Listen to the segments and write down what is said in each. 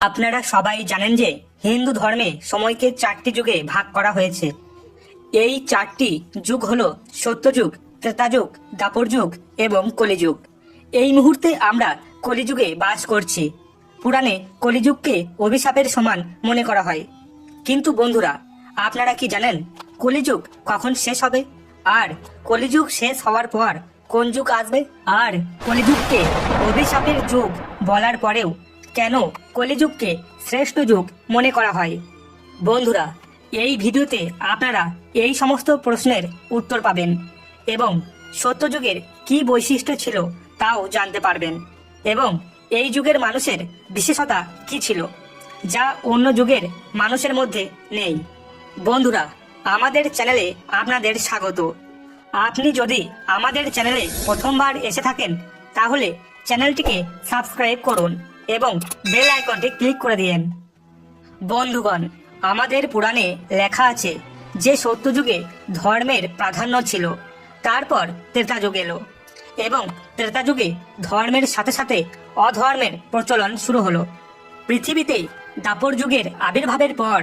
আপনারা সবাই জানেন যে হিন্দু ধর্মে সময়কে 4টি যুগে ভাগ করা হয়েছে। এই 4টি যুগ হলো সত্যযুগ, ত্রেতাযুগ, দ্বাপর যুগ এবং কলিযুগ। এই মুহূর্তে আমরা কলিযুগে বাস করছি। পুরাণে কলিযুগকে অভিশাপের সমান মনে করা হয়। কিন্তু বন্ধুরা, আপনারা কি জানেন কলিযুগ কখন শেষ হবে? আর কলিযুগ শেষ হওয়ার পর কোন যুগ আসবে? আর কলিযুগকে অভিশাপের যুগ বলার পরেও কেন কলিযুগকে শ্রেষ্ঠ যুগ মনে করা হয়? বন্ধুরা, এই ভিডিওতে আপনারা এই সমস্ত প্রশ্নের উত্তর পাবেন এবং সত্যযুগের কি বৈশিষ্ট্য ছিল তাও জানতে পারবেন এবং এই যুগের মানুষের বিশেষতা কি ছিল যা অন্য যুগের মানুষের মধ্যে নেই। বন্ধুরা, আমাদের চ্যানেলে আপনাদের স্বাগত। আপনি যদি আমাদের চ্যানেলে প্রথমবার এসে থাকেন তাহলে চ্যানেলটিকে সাবস্ক্রাইব করুন এবং বেল আইকনটি ক্লিক করে দিন। বন্ধুগণ, আমাদের পুরাণে লেখা আছে যে সত্যযুগে ধর্মের প্রাধান্য ছিল, তারপর ত্রেতাযুগ এলো এবং ত্রেতাযুগে ধর্মের সাথে সাথে অধর্মের প্রচলন শুরু হলো। পৃথিবীতে দ্বাপর যুগের আবির্ভাবের পর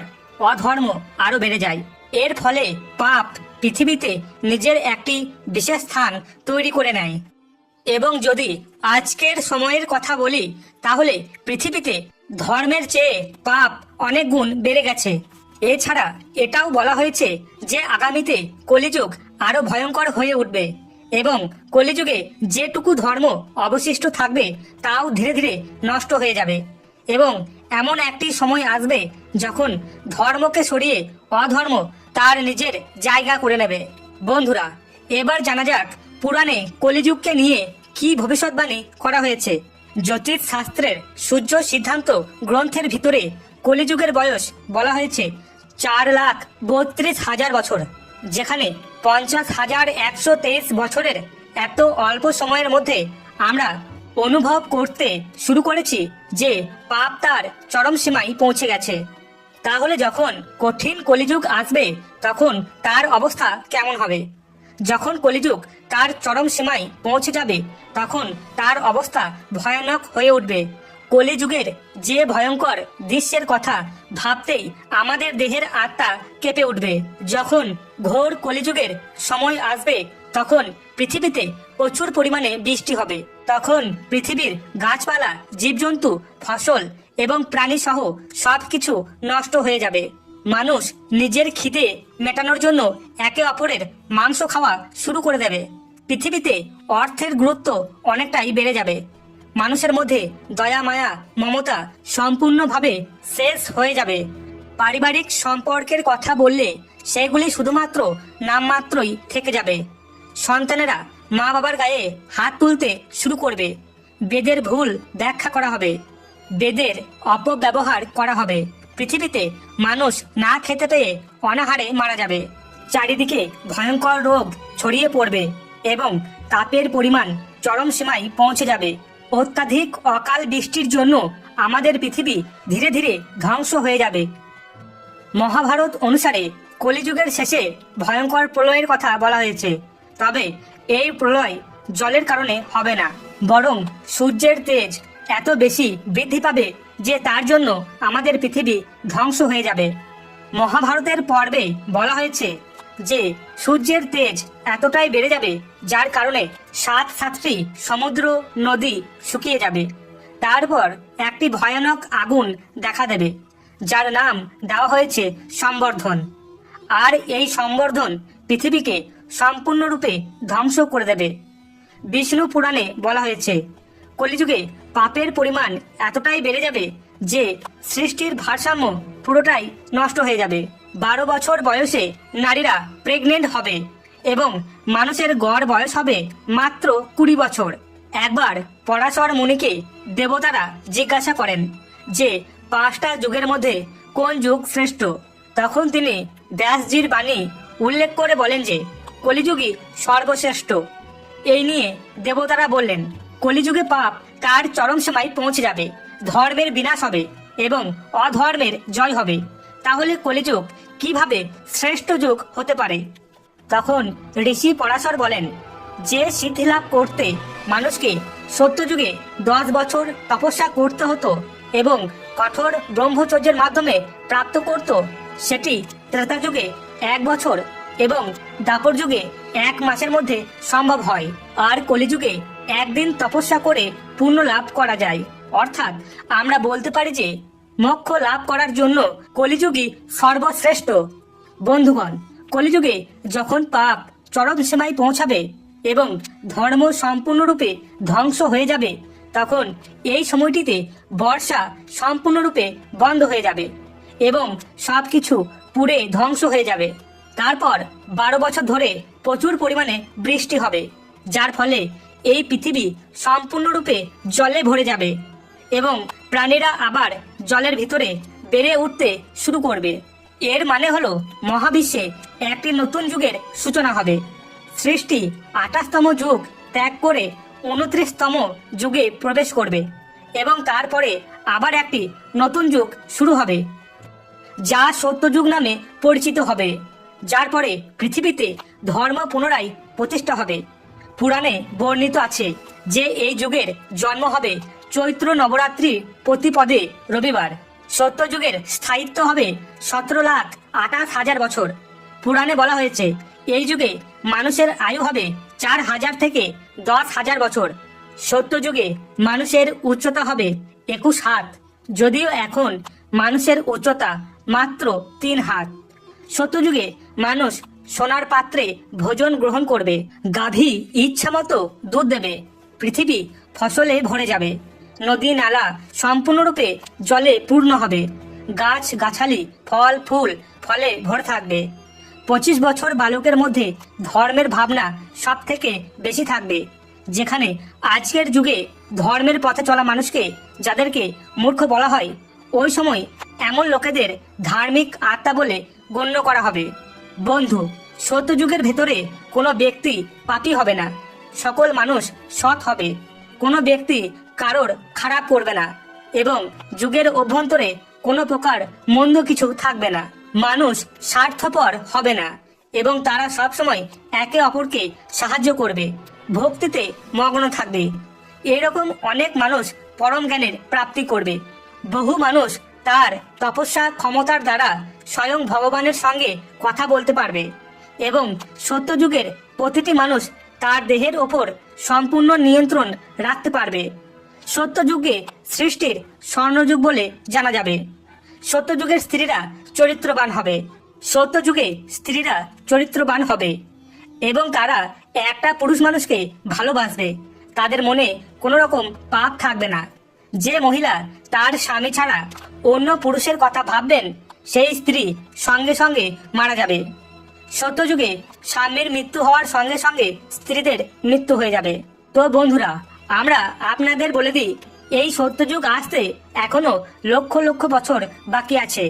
অধর্ম আরো বেড়ে যায়। এর ফলে পাপ পৃথিবীতে নিজের একটি বিশেষ স্থান তৈরি করে নেয়। এবং যদি আজকের সময়ের কথা বলি তাহলে পৃথিবীতে ধর্মের চেয়ে পাপ অনেক গুণ বেড়ে গেছে। এছাড়া এটাও বলা হয়েছে যে আগামীতে কলিযুগ আরো ভয়ঙ্কর হয়ে উঠবে এবং কলিযুগে যেটুকু ধর্ম অবশিষ্ট থাকবে তাও ধীরে ধীরে নষ্ট হয়ে যাবে এবং এমন একটি সময় আসবে যখন ধর্মকে সরিয়ে অধর্ম তার নিজের জায়গা করে নেবে। বন্ধুরা, এবার জানা যাক পুরাণে কলিযুগকে নিয়ে কি ভবিষ্যৎবাণী করা হয়েছে। জ্যোতিষ শাস্ত্রের সূর্য সিদ্ধান্ত গ্রন্থের ভিতরে কলিযুগের বয়স বলা হয়েছে 4,32,000 বছর, যেখানে 50,123 বছরের এত অল্প সময়ের মধ্যে আমরা অনুভব করতে শুরু করেছি যে পাপ তার চরম সীমায় পৌঁছে গেছে। তাহলে যখন কঠিন কলিযুগ আসবে তখন তার অবস্থা কেমন হবে? যখন কলিযুগ তার চরম সীমায় পৌঁছে যাবে তখন তার অবস্থা ভয়ানক হয়ে উঠবে। কলিযুগের যে ভয়ঙ্কর দৃশ্যের কথা ভাবতেই আমাদের দেহের আত্মা কেঁপে উঠবে। যখন ঘোর কলিযুগের সময় আসবে তখন পৃথিবীতে প্রচুর পরিমাণে বৃষ্টি হবে। তখন পৃথিবীর গাছপালা, জীবজন্তু, ফসল এবং প্রাণী সহ সবকিছু নষ্ট হয়ে যাবে। মানুষ নিজের খিদে মেটানোর জন্য একে অপরের মাংস খাওয়া শুরু করে দেবে। পৃথিবীতে অর্থের গুরুত্ব অনেকটাই বেড়ে যাবে। মানুষের মধ্যে দয়া, মায়া, মমতা সম্পূর্ণভাবে শেষ হয়ে যাবে। পারিবারিক সম্পর্কের কথা বললে সেগুলি শুধুমাত্র নামমাত্রই থেকে যাবে। সন্তানেরা মা বাবার গায়ে হাত তুলতে শুরু করবে। বেদের ভুল ব্যাখ্যা করা হবে, বেদের অপব্যবহার করা হবে। পৃথিবীতে মানুষ না খেতে পেয়ে অনাহারে মারা যাবে। চারিদিকে ভয়ঙ্কর রোগ ছড়িয়ে পড়বে এবং তাপের পরিমাণ চরম সীমায় পৌঁছে যাবে। অত্যাধিক অকাল বৃষ্টির জন্য আমাদের পৃথিবী ধীরে ধীরে ধ্বংস হয়ে যাবে। মহাভারত অনুসারে কলিযুগের শেষে ভয়ঙ্কর প্রলয়ের কথা বলা হয়েছে। তবে এই প্রলয় জলের কারণে হবে না, বরং সূর্যের তেজ এত বেশি বৃদ্ধি পাবে যে তার জন্য আমাদের পৃথিবী ধ্বংস হয়ে যাবে। মহাভারতের পর্বে বলা হয়েছে যে সূর্যের তেজ এতটাই বেড়ে যাবে যার কারণে 7টি সমুদ্র, নদী শুকিয়ে যাবে। তারপর একটি ভয়ানক আগুন দেখা দেবে যার নাম দেওয়া হয়েছে সম্বর্ধন। আর এই সম্বর্ধন পৃথিবীকে সম্পূর্ণরূপে ধ্বংস করে দেবে। বিষ্ণু পুরাণে বলা হয়েছে কলিযুগে পাপের পরিমাণ এতটাই বেড়ে যাবে যে সৃষ্টির ভারসাম্য পুরোটাই নষ্ট হয়ে যাবে। 12 বছর বয়সে নারীরা প্রেগনেন্ট হবে এবং মানুষের গড় বয়স হবে মাত্র 20 বছর। একবার পরাশর মুনিকে দেবতারা জিজ্ঞাসা করেন যে 5টা যুগের মধ্যে কোন যুগ শ্রেষ্ঠ। তখন তিনি ব্যাসজির বাণী উল্লেখ করে বলেন যে কলিযুগই সর্বশ্রেষ্ঠ। এই নিয়ে দেবতারা বললেন কলিযুগে পাপ তার চরম সীমায় পৌঁছে যাবে, ধর্মের বিনাশ হবে এবং অধর্মের জয় হবে। তাহলে কলিযুগ কিভাবে শ্রেষ্ঠ যুগ হতে পারে? তখন ঋষি পরাশর বলেন যে সিদ্ধি লাভ করতে মানুষকে সত্যযুগে 10 বছর তপস্যা করতে হতো, এবং কঠোর ব্রহ্মচর্যের মাধ্যমে প্রাপ্ত করত, সেটি ত্রেতা যুগে 1 বছর এবং দাপর যুগে 1 মাসের মধ্যে সম্ভব হয়। আর কলিযুগে একদিন তপস্যা করে পুণ্য লাভ করা যায়। অর্থাৎ আমরা বলতে পারি যে মোক্ষ লাভ করার জন্য কলিযুগই সর্বশ্রেষ্ঠ। বন্ধুগণ, কলিযুগে যখন পাপ চরম সীমায় পৌঁছাবে এবং ধর্ম সম্পূর্ণরূপে ধ্বংস হয়ে যাবে, তখন এই সময়টিতে বর্ষা সম্পূর্ণরূপে বন্ধ হয়ে যাবে এবং সবকিছু পুড়ে ধ্বংস হয়ে যাবে। তারপর 12 বছর ধরে প্রচুর পরিমাণে বৃষ্টি হবে, যার ফলে এই পৃথিবী সম্পূর্ণরূপে জলে ভরে যাবে এবং প্রাণীরা আবার জলের ভিতরে বেড়ে উঠতে শুরু করবে। এর মানে হলো মহাবিশ্বে একটি নতুন যুগের সূচনা হবে। সৃষ্টি 28তম যুগ ত্যাগ করে 29তম যুগে প্রবেশ করবে এবং তারপরে আবার একটি নতুন যুগ শুরু হবে, যা সত্যযুগ নামে পরিচিত হবে। যার পরে পৃথিবীতে ধর্ম পুনরায় প্রতিষ্ঠা হবে। পুরাণে বর্ণিত আছে যে এই যুগের জন্ম হবে চৈত্র নবরাত্রি প্রতিপদে রবিবার। সত্যযুগের স্থায়িত্ব হবে 17,28,000 বছর। পুরাণে বলা হয়েছে এই যুগে মানুষের আয়ু হবে 4,000 থেকে 10,000 বছর। সত্যযুগে মানুষের উচ্চতা হবে 21 হাত, যদিও এখন মানুষের উচ্চতা মাত্র 3 হাত। সত্যযুগে মানুষ সোনার পাত্রে ভোজন গ্রহণ করবে, গাভী ইচ্ছা মতো দুধ দেবে, পৃথিবী ফসলে ভরে যাবে, নদী নালা সম্পূর্ণরূপে জলে পূর্ণ হবে, গাছ গাছালি ফল ফুল ফলে ভরে থাকবে। 25 বছর বালকের মধ্যে ধর্মের ভাবনা সব থেকে বেশি থাকবে। যেখানে আজকের যুগে ধর্মের পথে চলা মানুষকে যাদেরকে মূর্খ বলা হয়, ওই সময় এমন লোকেদের ধার্মিক আত্মা বলে গণ্য করা হবে। বন্ধু, সত্যযুগের ভেতরে কোনো ব্যক্তি পাপী হবে না, সকল মানুষ সৎ হবে, কোনো ব্যক্তি কারোর খারাপ করবে না এবং যুগের অভ্যন্তরে কোনো প্রকার মন্দ কিছু থাকবে না। মানুষ স্বার্থপর হবে না এবং তারা সবসময় একে অপরকে সাহায্য করবে, ভক্তিতে মগ্ন থাকবে। এরকম অনেক মানুষ পরম জ্ঞানের প্রাপ্তি করবে। বহু মানুষ তার তপস্যা ক্ষমতার দ্বারা স্বয়ং ভগবানের সঙ্গে কথা বলতে পারবে এবং সত্যযুগের প্রতিটি মানুষ তার দেহের ওপর সম্পূর্ণ নিয়ন্ত্রণ রাখতে পারবে। সত্যযুগে সৃষ্টির স্বর্ণযুগ বলে জানা যাবে। সত্যযুগের স্ত্রীরা চরিত্রবান হবে। সত্যযুগে স্ত্রীরা চরিত্রবান হবে এবং তারা একটা পুরুষ মানুষকে ভালোবাসবে। তাদের মনে কোনো রকম পাপ থাকবে না। যে মহিলা তার স্বামী ছাড়া অন্য পুরুষের কথা ভাববেন, সেই স্ত্রী সঙ্গে সঙ্গে মারা যাবে। সত্যযুগে স্বামীর মৃত্যু হওয়ার সঙ্গে সঙ্গে স্ত্রীদের মৃত্যু হয়ে যাবে। তো বন্ধুরা, আমরা আপনাদের বলে দিই, এই সত্যযুগ আসতে এখনো লক্ষ লক্ষ বছর বাকি আছে,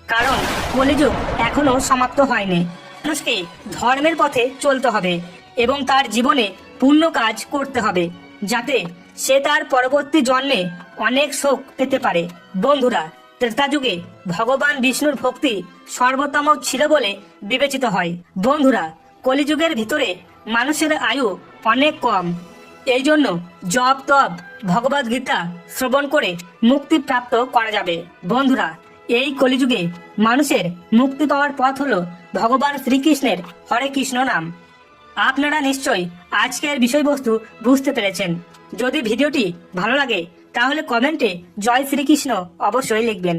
কারণ কলিযুগ এখনো সমাপ্ত হয়নি। মানুষকে ধর্মের পথে চলতে হবে এবং তার জীবনে পূর্ণ কাজ করতে হবে, যাতে সে তার পরবর্তী জন্মে অনেক সুখ পেতে পারে। বন্ধুরা, ত্রেতা যুগে ভগবান বিষ্ণুর ভক্তি সর্বোত্তম ছিল বলে বিবেচিত হয়। বন্ধুরা, কলিযুগের ভিতরে মানুষের আয়ু অনেক কম, এই জন্য জপ তপ ভগবদ গীতা শ্রবণ করে মুক্তি প্রাপ্ত করা যাবে। বন্ধুরা, এই কলিযুগে মানুষের মুক্তি পাওয়ার পথ হলো ভগবান শ্রীকৃষ্ণের হরে কৃষ্ণ নাম। আপনারা নিশ্চয়ই আজকের বিষয়বস্তু বুঝতে পেরেছেন। যদি ভিডিওটি ভালো লাগে তাহলে কমেন্টে জয় শ্রীকৃষ্ণ অবশ্যই লিখবেন।